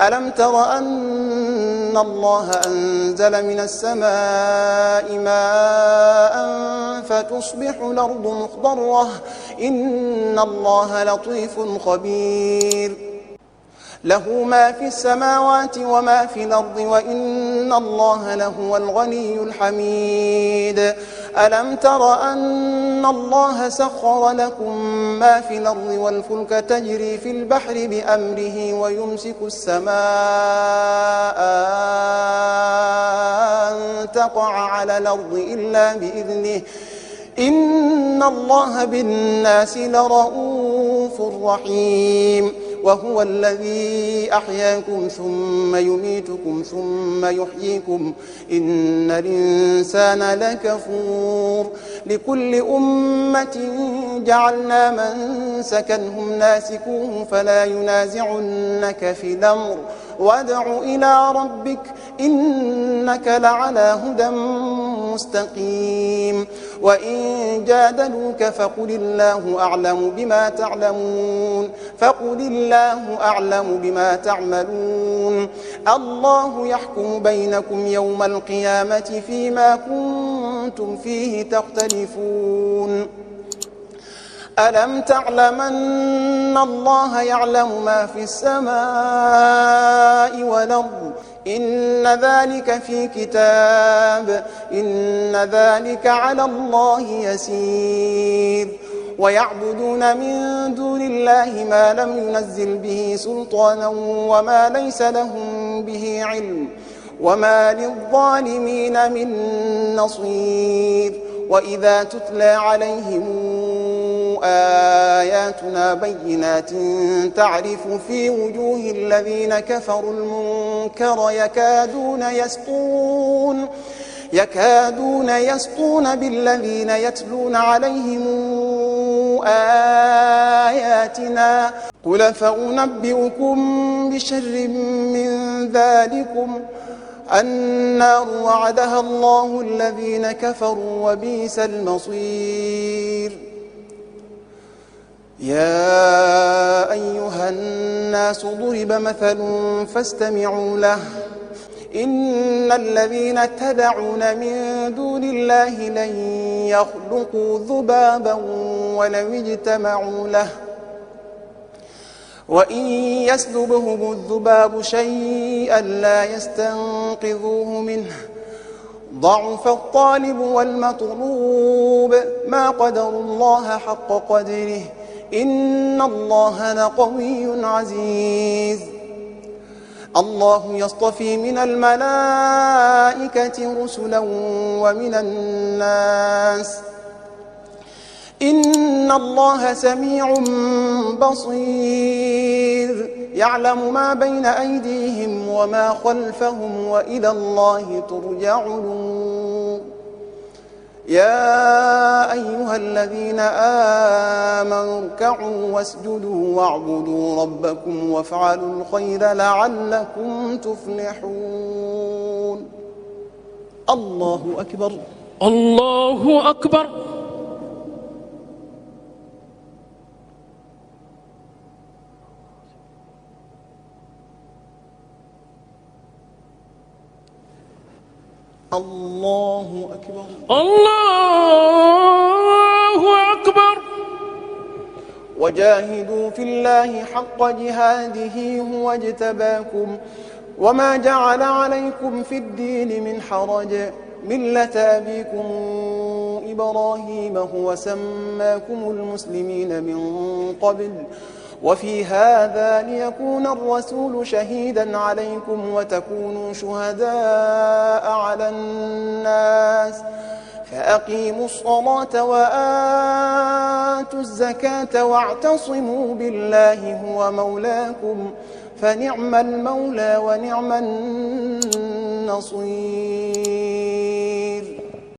ألم تر أن الله أنزل من السماء ماء فتصبح الأرض مخضرة إن الله لطيف خبير له ما في السماوات وما في الأرض وإن الله لهو الغني الحميد ألم تر أن الله سخر لكم ما في الأرض والفلك تجري في البحر بأمره ويمسك السماء أن تقع على الأرض إلا بإذنه إن الله بالناس لرؤوف رحيم وهو الذي أحياكم ثم يميتكم ثم يحييكم إن الإنسان لكفور لكل أمة جعلنا منسكا هم ناسكوه فلا ينازعنك في الأمر وادع إلى ربك إنك لعلى هدى مستقيم وإن جادلوك فقل الله أعلم بما تعملون الله يحكم بينكم يوم القيامة فيما كنتم فيه تختلفون ألم تعلم أن الله يعلم ما في السماء والأرض إن ذلك في كتاب إن ذلك على الله يسير ويعبدون من دون الله ما لم ينزل به سلطانا وما ليس لهم به علم وما للظالمين من نصير وإذا تتلى عليهم آياتنا بينات تعرف في وجوه الذين كفروا المنكر يكادون يسطون بالذين يتلون عليهم آياتنا قل فأنبئكم بشر من ذلكم النار وعدها الله الذين كفروا وبئس المصير يا أيها الناس ضرب مثل فاستمعوا له إن الذين تدعون من دون الله لن يخلقوا ذبابا ولو اجتمعوا له وإن يسلبهم الذباب شيئا لا يستنقذوه منه ضعف الطالب والمطلوب ما قدروا الله حق قدره إن الله لقوي عزيز الله يصطفي من الملائكة رسلا ومن الناس إن الله سميع بصير يعلم ما بين أيديهم وما خلفهم وإلى الله ترجع الأمور يا أيها الذين آمنوا اركعوا واسجدوا واعبدوا ربكم وافعلوا الخير لعلكم تفلحون الله أكبر الله أكبر الله أكبر الله أكبر وجاهدوا في الله حق جهاده هو اجتباكم وما جعل عليكم في الدين من حرج ملة أبيكم إبراهيم هو سماكم المسلمين من قبل وفي هذا ليكون الرسول شهيدا عليكم وتكونوا شهداء على الناس فأقيموا الصلاة وآتوا الزكاة واعتصموا بالله هو مولاكم فنعم المولى ونعم النصير